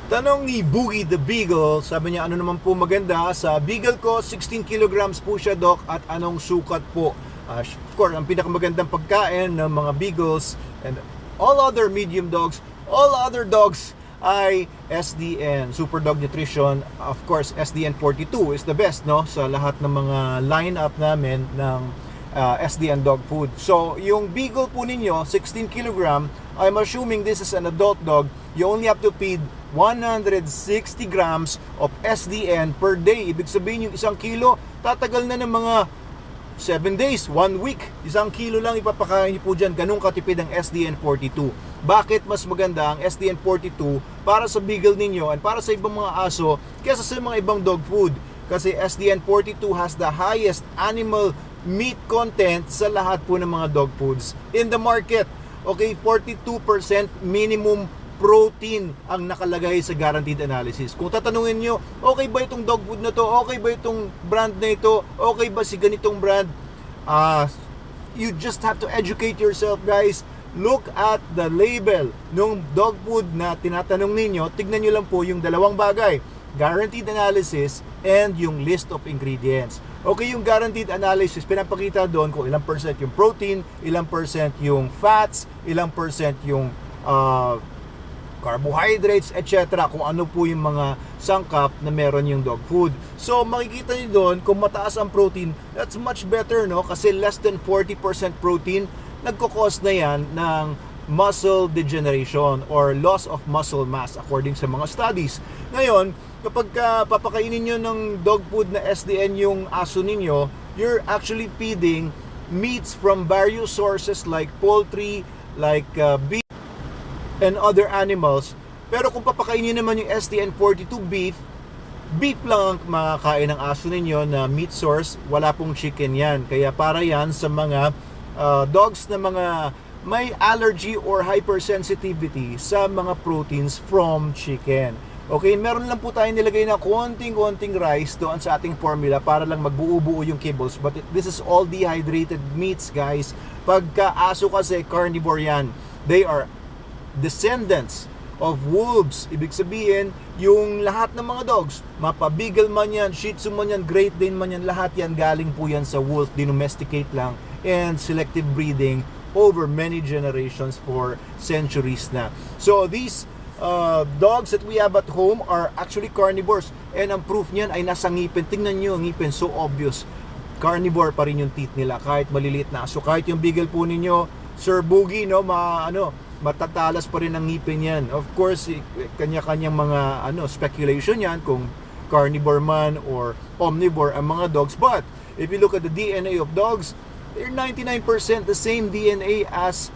Tanong ni Boogie the Beagle, sabi niya ano naman po maganda sa Beagle ko, 16 kilograms po siya, Doc, at anong sukat po? Of course, ang pinakamagandang pagkain ng mga Beagles and all other medium dogs, all other dogs ay SDN, Super Dog Nutrition. Of course, SDN 42 is the best, no? Sa lahat ng mga lineup namin ng SDN dog food. So, yung Beagle po ninyo, 16 kilogram, I'm assuming this is an adult dog. You only have to feed 160 grams of SDN per day. Ibig sabihin yung 1 kilo, tatagal na ng mga 7 days, 1 week. 1 kilo lang ipapakain niyo po dyan. Ganun katipid ang SDN 42. Bakit mas maganda ang SDN 42 para sa Beagle ninyo and para sa ibang mga aso kaysa sa mga ibang dog food? Kasi SDN 42 has the highest animal meat content sa lahat po ng mga dog foods in the market. Okay, 42% minimum protein ang nakalagay sa guaranteed analysis. Kung tatanungin nyo, okay ba itong dog food na to? Okay ba itong brand na ito? Okay ba si ganitong brand? You just have to educate yourself, guys. Look at the label ng dog food na tinatanong ninyo. Tignan nyo lang po yung dalawang bagay. Guaranteed analysis and yung list of ingredients. Okay, yung guaranteed analysis, pinapakita doon kung ilang percent yung protein, ilang percent yung fats, ilang percent yung carbohydrates, etc. Kung ano po yung mga sangkap na meron yung dog food. So, makikita nyo doon, kung mataas ang protein, that's much better, no? Kasi less than 40% protein, nagkukos na yan ng muscle degeneration or loss of muscle mass according sa mga studies. Ngayon, kapag papakainin nyo ng dog food na SDN yung aso ninyo, you're actually feeding meats from various sources like poultry, like beef, and other animals. Pero kung papakainin naman yung SDN 42 beef lang ang makakain ng aso ninyo na meat source, wala pong chicken yan. Kaya para yan sa mga dogs na mga may allergy or hypersensitivity sa mga proteins from chicken. Okay, meron lang po tayong nilagay na konting rice doon sa ating formula para lang magbuo-buo yung kibbles. But this is all dehydrated meats, guys. Pagka aso kasi, carnivore yan. They are descendants of wolves. Ibig sabihin, yung lahat ng mga dogs, mapa-beagle man yan, shih tzu man yan, great dane man yan, lahat yan galing po yan sa wolf. Dinomesticate lang and selective breeding over many generations for centuries na. So these dogs that we have at home are actually carnivores, and ang proof niyan ay nasa ngipin. Tingnan nyo ang ngipin, so obvious. Carnivore pa rin yung teeth nila kahit maliliit na. So kahit yung Beagle po ninyo, Sir Boogie, no, matatalas pa rin ang ngipin yan. Of course, kanya-kanyang mga speculation yan kung carnivore man or omnivore ang mga dogs. But if you look at the DNA of dogs, they're 99% the same DNA as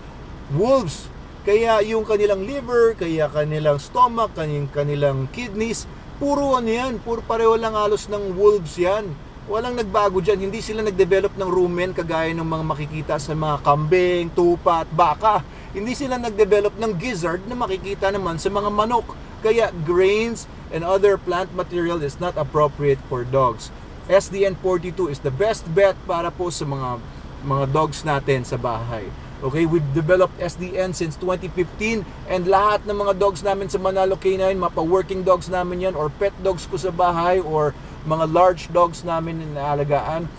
wolves. Kaya yung kanilang liver, kaya kanilang stomach, kanilang kidneys, puro yan, puro pareho lang halos ng wolves yan. Walang nagbago dyan. Hindi sila nagdevelop ng rumen kagaya ng mga makikita sa mga kambing, tupa at baka. Hindi sila nagdevelop ng gizzard na makikita naman sa mga manok. Kaya grains and other plant material is not appropriate for dogs. SDN 42 is the best bet para po sa mga dogs natin sa bahay. Okay, we've developed SDN since 2015, and lahat ng mga dogs namin sa Manalo Canine, mapa-working dogs namin yan or pet dogs ko sa bahay or mga large dogs namin na alagaan,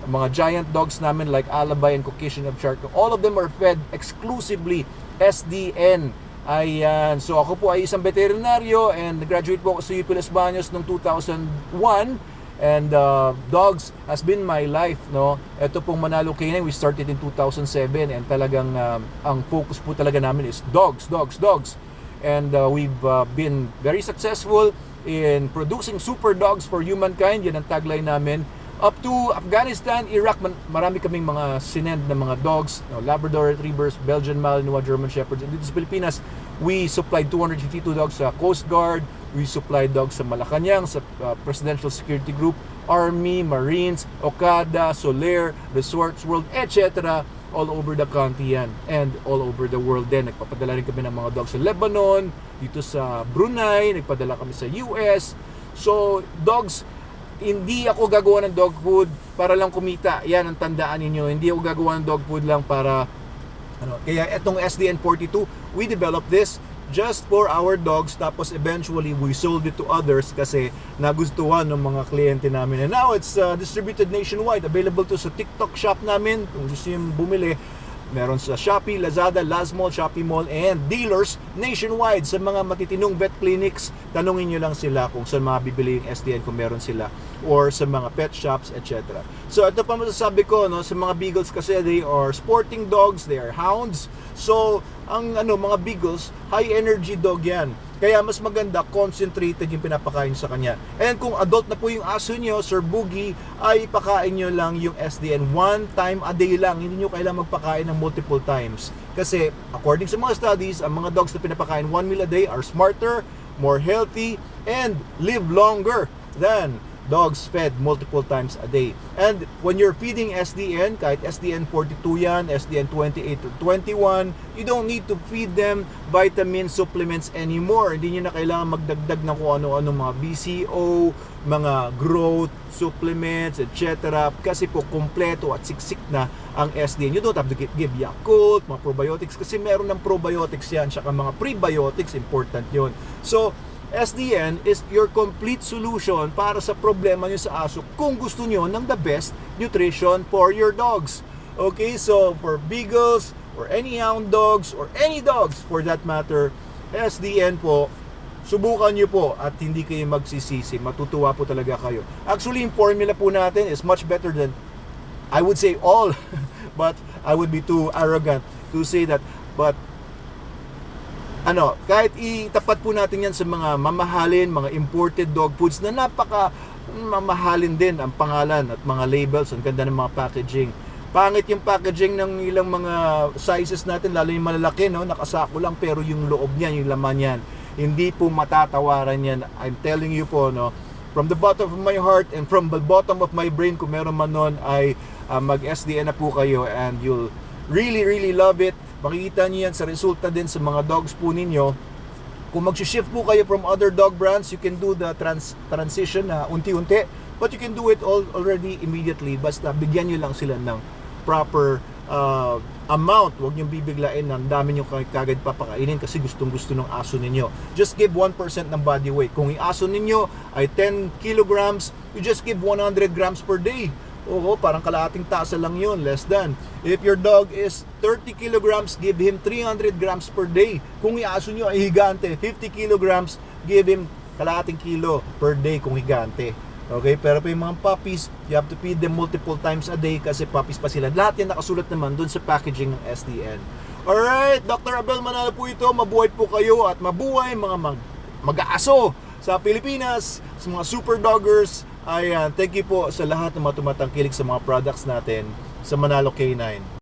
mga giant dogs namin like Alabay and Caucasian Upshark, all of them are fed exclusively SDN. Ayan. So ako po ay isang veterinaryo and graduate po ako sa UP Los Baños noong 2001. And dogs has been my life, no. Ito pong Manalo Canine, we started in 2007, and talagang ang focus po talaga namin is dogs. And we've been very successful in producing super dogs for humankind. Yan ang tagline namin. Up to Afghanistan, Iraq, marami kaming mga sinend na mga dogs, Labrador Retrievers, Belgian Malinois, German Shepherds. And dito sa Pilipinas, we supplied 252 dogs sa Coast Guard. We supply dogs sa Malacanang, sa Presidential Security Group, Army, Marines, Okada, Soler, Resorts World, etc. All over the country yan. And all over the world din. Nagpapadala rin kami ng mga dogs sa Lebanon, dito sa Brunei, nagpadala kami sa US. So, dogs, hindi ako gagawa ng dog food para lang kumita. Yan ang tandaan ninyo. Hindi ako gagawa ng dog food lang para Kaya itong SDN 42, we developed this just for our dogs, tapos eventually we sold it to others kasi nagustuhan ng mga kliyente namin. And now it's distributed nationwide. Available to sa TikTok shop namin. Kung gusto nyo bumili, meron sa Shopee, Lazada, Lazmall, Shopee Mall, and dealers nationwide. Sa mga matitinong vet clinics, tanungin nyo lang sila kung saan mabibili yung SDN kung meron sila, or sa mga pet shops, etc. So ito pa masasabi ko, no, sa mga beagles kasi they are sporting dogs, they are hounds. So ang mga beagles, high energy dog yan. Kaya mas maganda, concentrated yung pinapakain sa kanya. And kung adult na po yung aso nyo, Sir Boogie, ay pakain nyo lang yung SDN one time a day lang. Hindi nyo kailangan magpakain ng multiple times. Kasi according sa mga studies, ang mga dogs na pinapakain 1 meal a day are smarter, more healthy, and live longer than dogs fed multiple times a day. And when you're feeding SDN, kahit SDN 42 yan, SDN 28 to 21, you don't need to feed them vitamin supplements anymore. Hindi nyo na kailangan magdagdag ng kung ano-ano mga BCO, mga growth supplements, etc. Kasi po kompleto at siksik na ang SDN. You don't have to give Yakult, mga probiotics, kasi meron ng probiotics yan, saka mga prebiotics, important yon. So SDN is your complete solution para sa problema nyo sa aso kung gusto nyo ng the best nutrition for your dogs. Okay, so for beagles or any hound dogs or any dogs for that matter, SDN po, subukan nyo po at hindi kayo magsisisi. Matutuwa po talaga kayo. Actually, yung formula po natin is much better than, I would say all, but I would be too arrogant to say that. But kahit itapat po natin yan sa mga mamahalin, mga imported dog foods na napaka mamahalin din ang pangalan at mga labels, ang ganda ng mga packaging. Pangit yung packaging ng ilang mga sizes natin, lalo yung malalaki, no? Nakasako lang, pero yung loob niyan, yung laman niyan, hindi po matatawaran yan. I'm telling you po, no? From the bottom of my heart and from the bottom of my brain, kung meron man nun, ay mag-SDN na po kayo and you'll really, really love it. Makikita niyo yan sa resulta din sa mga dogs po ninyo. Kung mag-shift po kayo from other dog brands, you can do the transition na unti-unti, but you can do it already immediately. Basta bigyan nyo lang sila ng proper amount. Huwag nyo bibiglain na ang dami nyo kagad papakainin kasi gustong-gusto ng aso ninyo. Just give 1% ng body weight. Kung yung aso ninyo ay 10 kilograms, you just give 100 grams per day. Oo, parang kalahating tasa lang yun, less than. If your dog is 30 kilograms, give him 300 grams per day. Kung iaso nyo ay higante, 50 kilograms, give him kalahating kilo per day kung higante. Okay, pero pa yung mga puppies, you have to feed them multiple times a day kasi puppies pa sila. Lahat yan nakasulat naman dun sa packaging ng SDN. Alright, Dr. Abel Manalo po ito. Mabuhay po kayo at mabuhay mga mag-aaso sa Pilipinas, sa mga super doggers. Ayan, thank you po sa lahat ng mga tumatangkilik sa mga products natin sa Manalo K9.